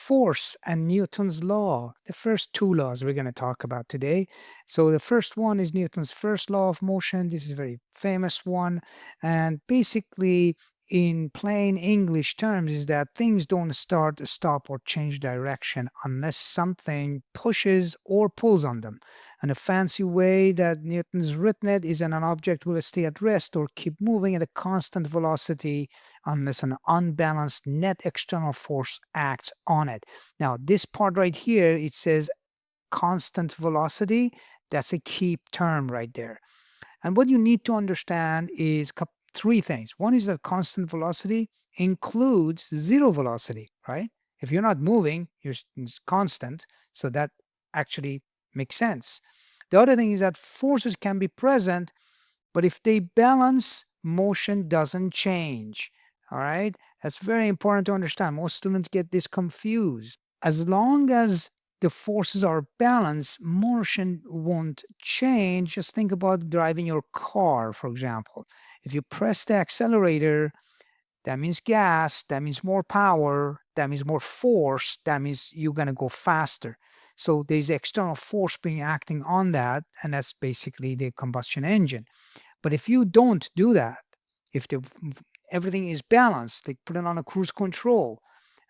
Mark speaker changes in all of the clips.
Speaker 1: force and Newton's law. The first two laws we're going to talk about today. So the first one is Newton's first law of motion. This is a very famous one. And basically, in plain English terms, is that things don't start, stop, or change direction unless something pushes or pulls on them. And a fancy way that Newton's written it is that an object will stay at rest or keep moving at a constant velocity unless an unbalanced net external force acts on it. Now, this part right here, it says constant velocity. That's a key term right there. And what you need to understand is three things. One is that constant velocity includes zero velocity, right? If you're not moving, it's constant. So that actually makes sense. The other thing is that forces can be present, but if they balance, motion doesn't change. All right. That's very important to understand. Most students get this confused. As long as the forces are balanced, motion won't change. Just think about driving your car, for example. If you press the accelerator, that means gas, that means more power, that means more force, that means you're going to go faster. So there's external force being acting on that, and that's basically the combustion engine. But if you don't do that, if everything is balanced, like put it on a cruise control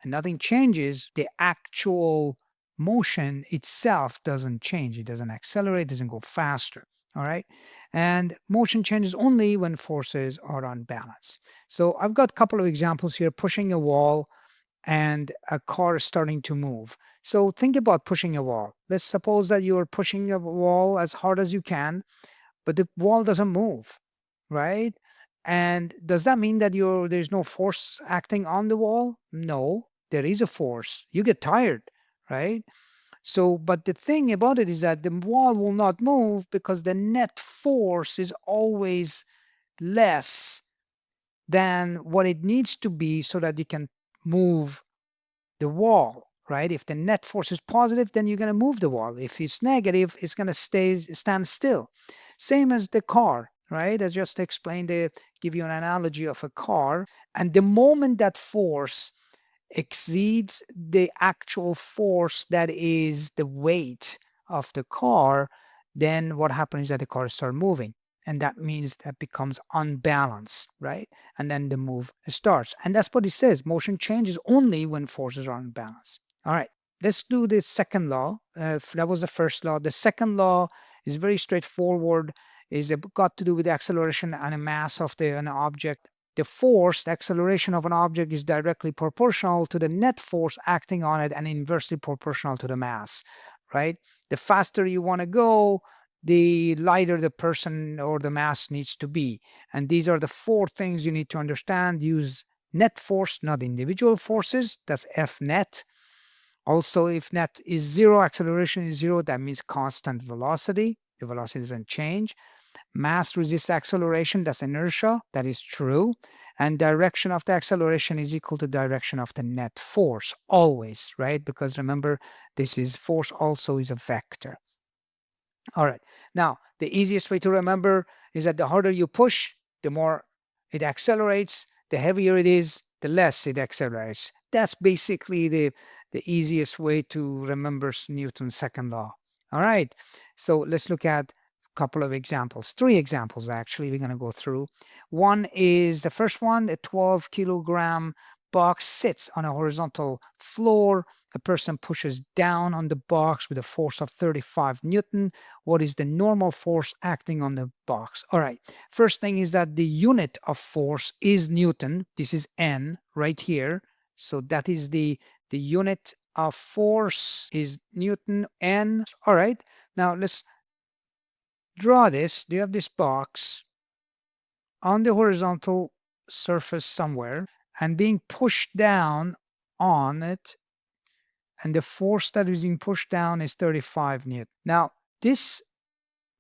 Speaker 1: and nothing changes, the actual motion itself doesn't change. It doesn't accelerate, doesn't go faster. All right. And motion changes only when forces are unbalanced. So I've got a couple of examples here, pushing a wall and a car is starting to move. So think about pushing a wall. Let's suppose that you're pushing a wall as hard as you can, but the wall doesn't move, right? And does that mean that there's no force acting on the wall? No, there is a force. You get tired, right? So, but the thing about it is that the wall will not move because the net force is always less than what it needs to be so that you can move the wall, right? If the net force is positive, then you're going to move the wall. If it's negative, it's going to stand still. Same as the car, right? As just explained, they give you an analogy of a car. And the moment that force exceeds the actual force that is the weight of the car, then what happens is that the car starts moving. And that means that becomes unbalanced, right? And then the move starts. And that's what it says. Motion changes only when forces are unbalanced. All right, let's do the second law. That was the first law. The second law is very straightforward. Is got to do with the acceleration and a mass of an object. The force, the acceleration of an object is directly proportional to the net force acting on it and inversely proportional to the mass, right? The faster you want to go, the lighter the person or the mass needs to be. And these are the four things you need to understand. Use net force, not individual forces. That's F net. Also, if net is zero, acceleration is zero, that means constant velocity. The velocity doesn't change. Mass resists acceleration, that's inertia, that is true. And direction of the acceleration is equal to direction of the net force, always, right? Because remember, this is force also is a vector. All right. Now, the easiest way to remember is that the harder you push, the more it accelerates. The heavier it is, the less it accelerates. That's basically the easiest way to remember Newton's second law. All right. So let's look at a couple of examples. Three examples, actually, we're going to go through. One is the first one, a 12-kilogram box sits on a horizontal floor. A person pushes down on the box with a force of 35 Newton. What is the normal force acting on the box? All right. First thing is that the unit of force is Newton. This is N right here. So that is the unit of force is Newton, N. All right. Now let's draw this. Do you have this box on the horizontal surface somewhere and being pushed down on it, and the force that is being pushed down is 35 Newton. Now, this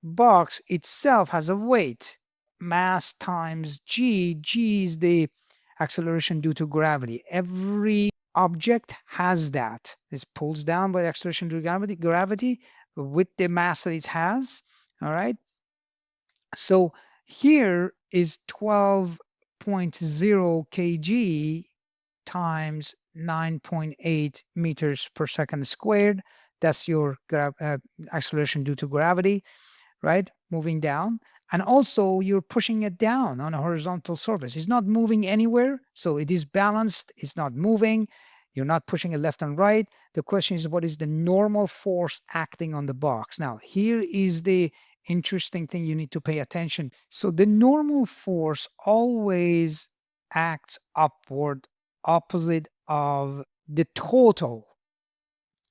Speaker 1: box itself has a weight, mass times g. G is the acceleration due to gravity. Every object has that. This pulls down by acceleration due to gravity with the mass that it has. All right. So here is 12.0 kg times 9.8 meters per second squared. That's your acceleration due to gravity, right? Moving down. And also you're pushing it down on a horizontal surface. It's not moving anywhere. So it is balanced. It's not moving. You're not pushing it left and right. The question is, what is the normal force acting on the box? Now, here is the interesting thing you need to pay attention. So the normal force always acts upward, opposite of the total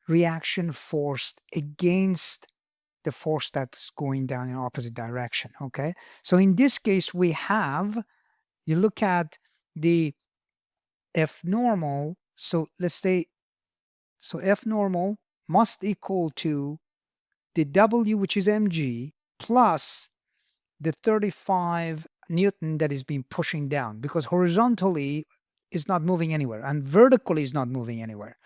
Speaker 1: reaction force against the force that's going down in opposite direction. Okay. So in this case, we have, you look at the F normal. So let's say, so F normal must equal to the W, which is mg, plus the 35 Newton that is being pushing down, because horizontally is not moving anywhere and vertically is not moving anywhere.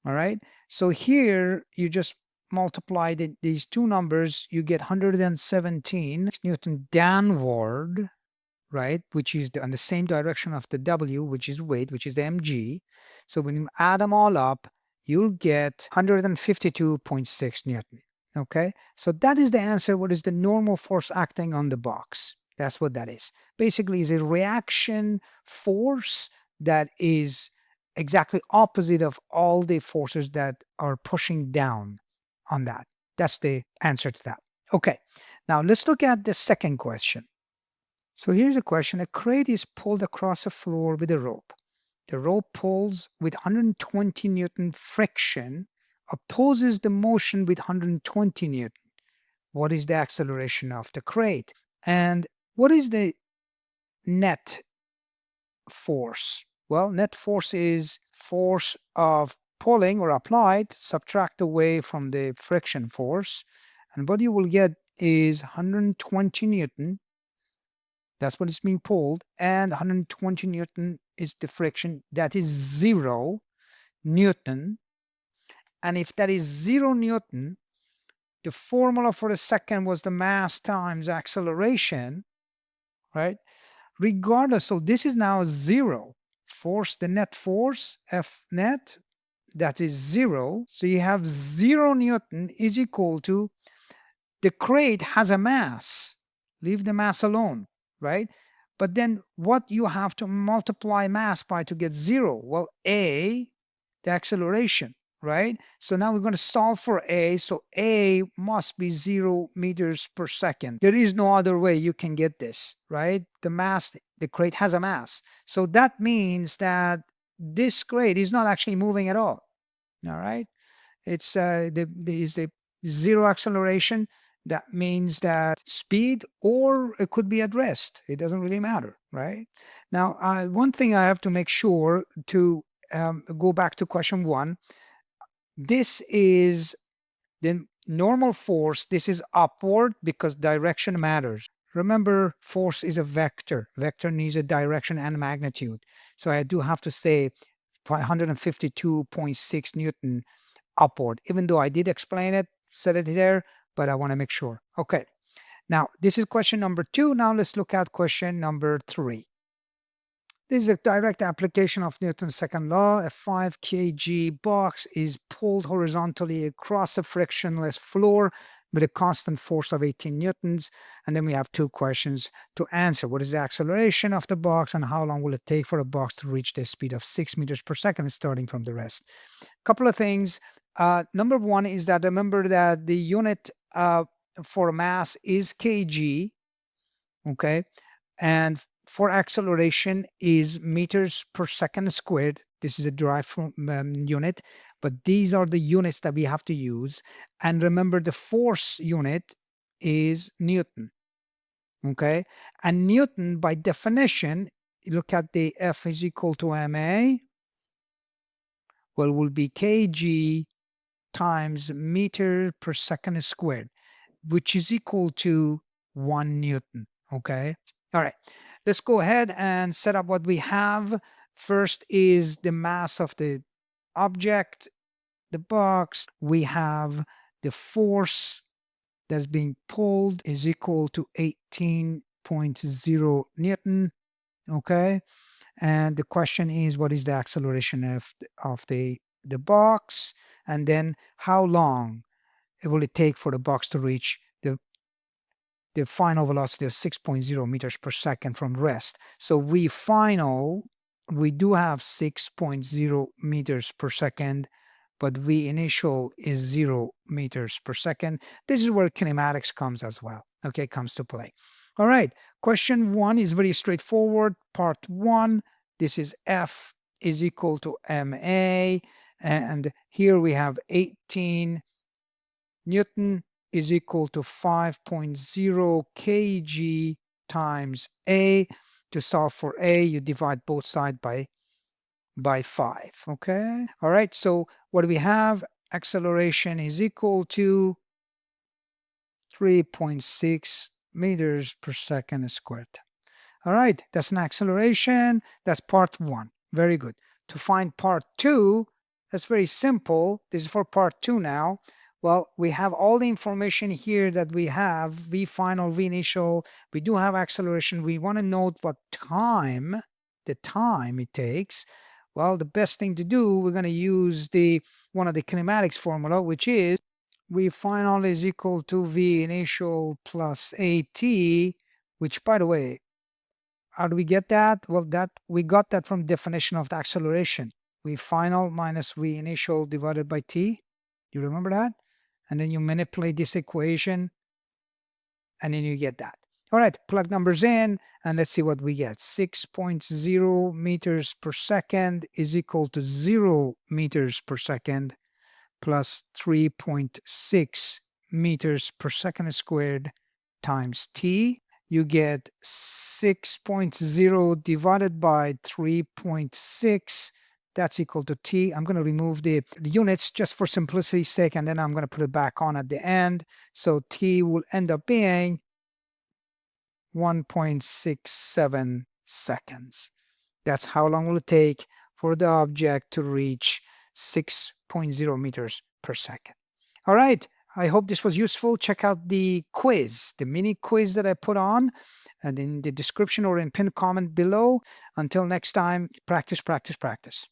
Speaker 1: All right. So here you just multiply these two numbers, you get 117 Newton downward, right? Which is on the same direction of the W, which is weight, which is the mg. So when you add them all up, you'll get 152.6 Newton. Okay. So that is the answer. What is the normal force acting on the box? That's what that is. Basically, is a reaction force that is exactly opposite of all the forces that are pushing down on that. That's the answer to that. Okay. Now let's look at the second question. So here's a question. A crate is pulled across a floor with a rope. The rope pulls with 120 Newton friction, opposes the motion with 120 Newton. What is the acceleration of the crate? And what is the net force? Well, net force is force of pulling or applied, subtract away from the friction force. And what you will get is 120 Newton. That's what is being pulled. And 120 Newton is the friction. That is 0 Newton. And if that is 0 Newton, the formula for the second was the mass times acceleration, right? Regardless, so this is now 0. Force, the net force, F net, that is 0. So you have 0 Newton is equal to, the crate has a mass. Leave the mass alone, right? But then what you have to multiply mass by to get 0? Well, A, the acceleration, right? So now we're going to solve for A. So A must be 0 meters per second. There is no other way you can get this, right? The mass, the crate has a mass. So that means that this crate is not actually moving at all. All right. It's there is a 0 acceleration. That means that speed, or it could be at rest. It doesn't really matter, right? Now, one thing I have to make sure to go back to question 1. This is the normal force. This is upward because direction matters. Remember, force is a vector. Vector needs a direction and magnitude. So I do have to say 152.6 Newton upward, even though I did explain it, said it there, but I want to make sure. Okay. Now, this is question number 2. Now let's look at question number 3. This is a direct application of Newton's second law. A 5 kg box is pulled horizontally across a frictionless floor with a constant force of 18 newtons. And then we have 2 questions to answer. What is the acceleration of the box, and how long will it take for a box to reach the speed of 6 meters per second starting from the rest? Couple of things. Number 1 is that remember that the unit for mass is kg, okay? And for acceleration is meters per second squared. This is a derived from unit, but these are the units that we have to use. And remember, the force unit is Newton. Okay. And Newton, by definition, look at the F is equal to ma. Well, will be kg times meter per second squared, which is equal to 1 Newton. Okay. All right. Let's go ahead and set up what we have. First is the mass of the object, the box. We have the force that's being pulled is equal to 18.0 Newton. Okay. And the question is, what is the acceleration of the box? And then how long will it take for the box to reach the final velocity of 6.0 meters per second from rest? So we do have 6.0 meters per second, but V initial is 0 meters per second. This is where kinematics comes as well. Okay, comes to play. All right, question one is very straightforward. Part one, this is F is equal to MA. And here we have 18 Newton is equal to 5.0 kg times A. To solve for A, you divide both sides by 5. Okay. All right. So what do we have? Acceleration is equal to 3.6 meters per second squared. All right. That's an acceleration. That's part one. Very good. To find part two, that's very simple. This is for part two now. Well, we have all the information here that we have, V final, V initial. We do have acceleration. We want to note what the time it takes. Well, the best thing to do, we're going to use one of the kinematics formula, which is V final is equal to V initial plus AT, which, by the way, how do we get that? Well, that we got that from definition of the acceleration. V final minus V initial divided by t. You remember that? And then you manipulate this equation and then you get that. All right, plug numbers in and let's see what we get. 6.0 meters per second is equal to 0 meters per second plus 3.6 meters per second squared times t. You get 6.0 divided by 3.6. That's equal to t. I'm going to remove the units just for simplicity's sake, and then I'm going to put it back on at the end. So t will end up being 1.67 seconds. That's how long will it take for the object to reach 6.0 meters per second. All right. I hope this was useful. Check out the quiz, the mini quiz that I put on and in the description or in pinned comment below. Until next time, practice, practice, practice.